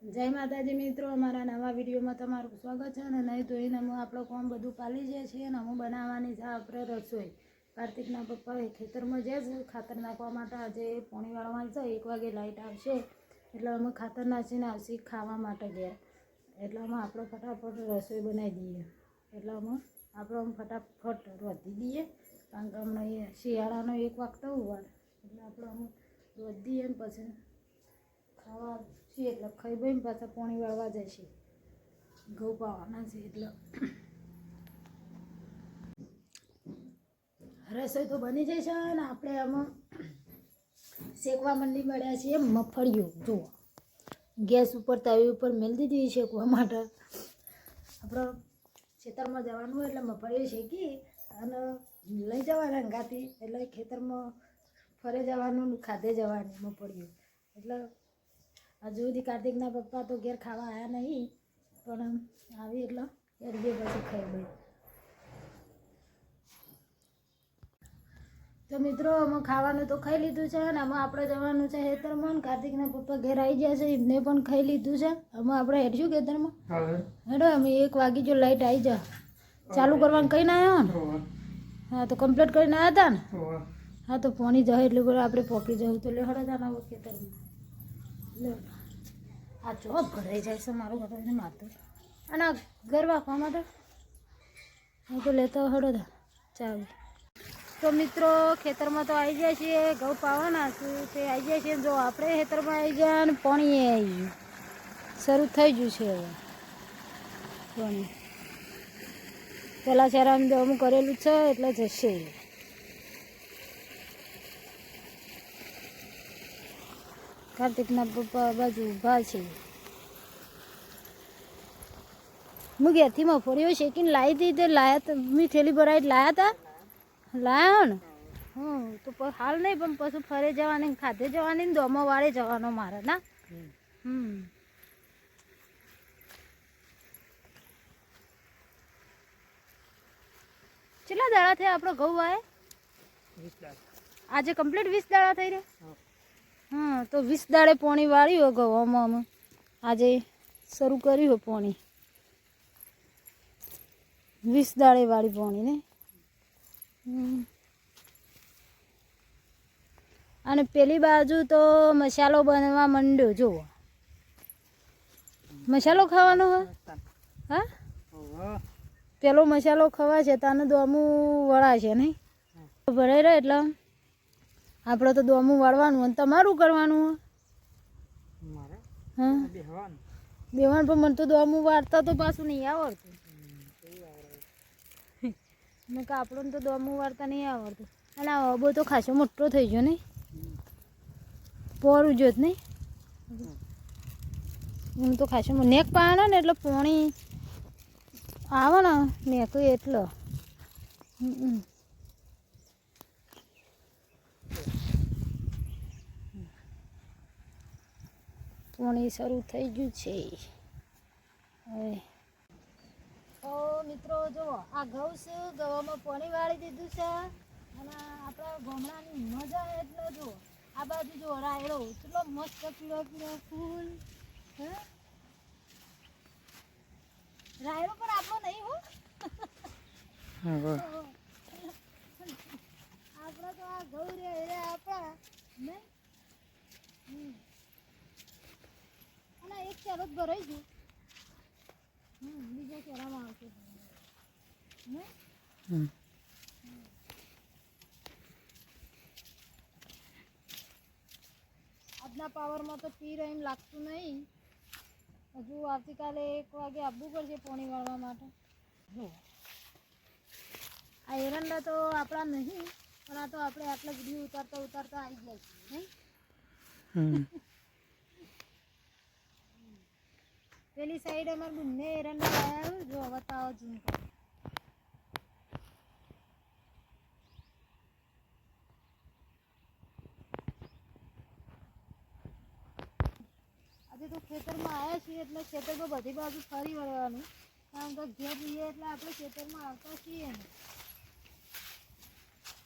જય માતાજી મિત્રો, અમારા નવા વિડીયોમાં તમારું સ્વાગત છે. અને નહીં ધોઈને અમે આપણો કામ બધું પાલી જાય છીએ અને અમે બનાવવાની છે આપણે રસોઈ. કાર્તિકના પપ્પા ખેતરમાં જાય છે ખાતર નાખવા માટે. આજે પોણી વાળવાની છે, 1 વાગે લાઇટ આવશે એટલે અમે ખાતર નાખીને આવશે ખાવા માટે ગયા. એટલે અમે આપણે ફટાફટ રસોઈ બનાવી દઈએ. એટલે અમે ફટાફટ રોધી દઈએ, કારણ કે હમણાં શિયાળાનો 1 વાગતો હોય એટલે આપણે અમે રોધી દઈએ ને પછી ખાવા છીએ. એટલે ખાઈ ભાઈને પાછા પાણી વાળવા જાય છે, ઘઉં પાવાના છે. એટલે રસોઈ તો બની જાય છે અને આપણે આમાં શેકવા મંડી મળ્યા છીએ મગફળીઓ. જુઓ, ગેસ ઉપર તવી ઉપર મેળી દીધી શેકવા માટે. આપણે ખેતરમાં જવાનું હોય એટલે મગફળીઓ શેકી અને લઈ જવાના અંગાથી. એટલે ખેતરમાં ફરે જવાનું, ખાધે જવાની મગફળીઓ. એટલે હજુ સુધી કાર્તિકના પપ્પા તો ઘેર ખાવા આવ્યા નહીં, પણ આવી એટલે એડીએ પછી ખાઈ ભાઈ. તો મિત્રો, અમે ખાવાનું તો ખાઈ લીધું છે અને આમાં આપણે જવાનું છે ખેતરમાં. કાર્તિકના પપ્પા ઘેર આવી ગયા છે, એમને પણ ખાઈ લીધું છે. આમાં આપણે હેડશું ખેતરમાં. હેડો, અમે 1 વાગી જો લાઈટ આવી જા ચાલુ કરવાનું કહીને આવ્યો ને. હા, તો કમ્પ્લીટ કરીને આવ્યા હતા ને. હા, તો પાણી જાય એટલે આપણે પોકી જવું તો લે હળે જાના ખેતરમાં. લે આ ચોપ ભરાઈ જાય છે મારું ઘર માથું અને ઘર વાપવા માટે. હા, તો લેતો હળો થા ચાલ. તો મિત્રો, ખેતરમાં તો આવી જાય છે, ઘઉં પાવાના છું તે આવી જાય છે. જો આપણે ખેતરમાં આવી ગયા અને પાણી આવી ગયું, શરૂ થઈ ગયું છે હવે પાણી. પહેલાં શેરામાં દમું કરેલું છે એટલે જશે. કાર્તિકના પપ્પા બાજુ ઊભા છે. હું ઘેરથી મફળીઓ શેકીને લાવી હતી, તે લાયા મેં થેલી ભરાઈ લાયા હતા. લાયા ને તો હાલ નહીં, પણ પછી ફરે જવાની, ખાધે જવાની ને દોમો વાળે જવાનો મારે ના. કેટલા દાડા થયા આપણો ઘઉં વાય? આજે કમ્પ્લીટ 20 દાડા થઈ રહ્યા. હા, તો 20 દાડે પોણી વાળ્યું હોય ઘઉંમાં. અમે આજે શરૂ કર્યું હોય પોણી. 20 દાડે વાળી પોણી ને. અને પેલી બાજુ તો મસાલો બનવા માંડ્યો. જુઓ, મસાલો ખાવાનો હોય. હા, પેલો મસાલો ખવા છે તાને દોમું વળાશે નહીં. ભરાઈ રહે એટલે આપણે તો દોમું વાળવાનું અને તમારું કરવાનું હોય. હા, બેવાન, પણ મને તો દોમું વાળતા તો પાછું નહીં આવડતું. મેં કે આપણને તો દોમું વાળતા નહીં આવડતું. અને આ અબો તો ખાસો મોટો થઈ ગયો નહીં, પોરું જોત નહીં. હું તો ખાસો નેક પાડે ને એટલે પોણી આવે ને નેક એટલો. પોણી શરૂ થઈ ગયું છે હવે. તો મિત્રો જુઓ, આ ઘઉં છે, ઘઉંમાં પાણી વાળી દીધું છે. અને આપણા ગામડાની મજા એટલે જુઓ, આ બાજુ જુઓ રાયડો કેટલો મસ્ત પીળો પીળો ફૂલ. હે, રાયડો પણ આપણો નહીં હો. આપણા તો આ ઘઉં રે આપણા નહીં. અને એક ચારો જ ભરાઈ ગયું. બીજા ચારામાં આવશે. આજના પાવરમાં તો પી રહીને લાગતું નહીં. હજુ આવતીકાલે 1 વાગે આવવું પડશે પાણી વાળવા માટે. આ એરંડા તો આપણા નહીં, પણ આ તો આપણે આટલા વિડીયો ઉતારતા ઉતારતા આવી જાય છે નહીં. પેલી સાઈડ અમારે બંને એરંડા લાવ્યા. જો બતાવો ઝૂમ કરો. આજે તો ખેતરમાં આવ્યા છીએ એટલે ખેતરમાં બધી બાજુ ફરી વળવાનું, કારણ કે ઘેર જઈએ એટલે આપણે ખેતરમાં આવતા છીએ ને.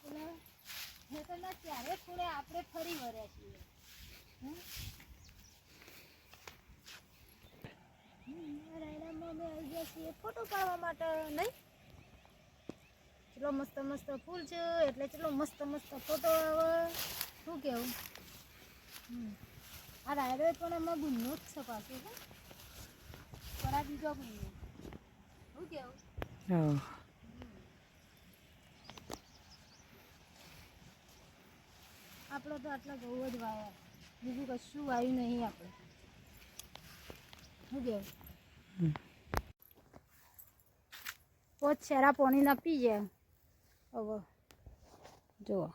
એટલે ખેતરના ચારે ખૂણે આપણે ફરી વળ્યા છીએ. અમે આવી ગયા છીએ ફોટો પાડવા માટે નહીં. ચલો મસ્ત મસ્ત ફૂલ છે એટલે ચલો મસ્ત મસ્ત ફોટો આવે. શું કેવું? આ રાયડો પણ આમાં ગુનો જ છે પાછું. પણ આ બીજો ગુનો. શું કેવું? આપણે તો આટલા ઘઉં જ વાયા, બીજું કશું વાયું નહીં આપણે. શું કેવું? પોચ શેરા પાણી ના પી જાય. હવે જુઓ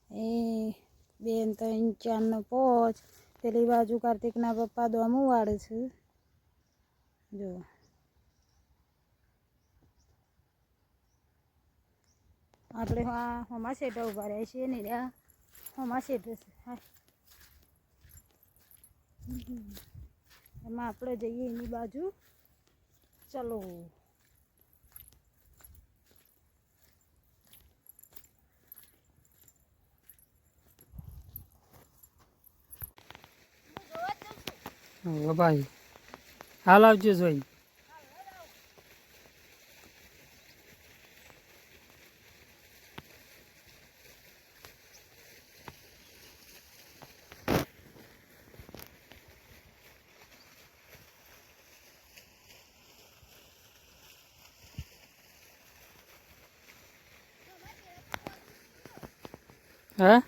1 2 3 4 ને 5. પેલી બાજુ કાર્તિકના પપ્પા દોમું વાળે છે. જુઓ આપણે હોમાં શેઠા ઉભા રહ્યા છીએ ને રહ્યા હોમાં શેઠ છે. હા એમાં આપણે જઈએ એની બાજુ. ચલો ભાઈ હાલ આવજો જોઈ. હા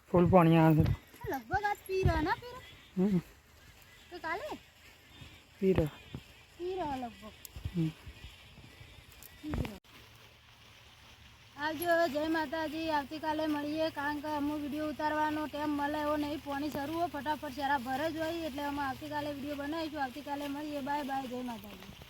ફૂલ પાણી આવે છે. લગભગ આજ પી રહ્યા ના પી રહ્યા તો કાલે પી રહ્યા લગભગ. આવજો. જય માતાજી. આવતીકાલે મળીએ કારણ કે અમુક વિડીયો ઉતારવાનો ટાઈમ મળે એવો નહીં. પાણી શરૂ હોય ફટાફટ શેરા ભરે જ હોય એટલે અમે આવતીકાલે વિડીયો બનાવીશું. આવતીકાલે મળીએ. Bye bye. જય માતાજી.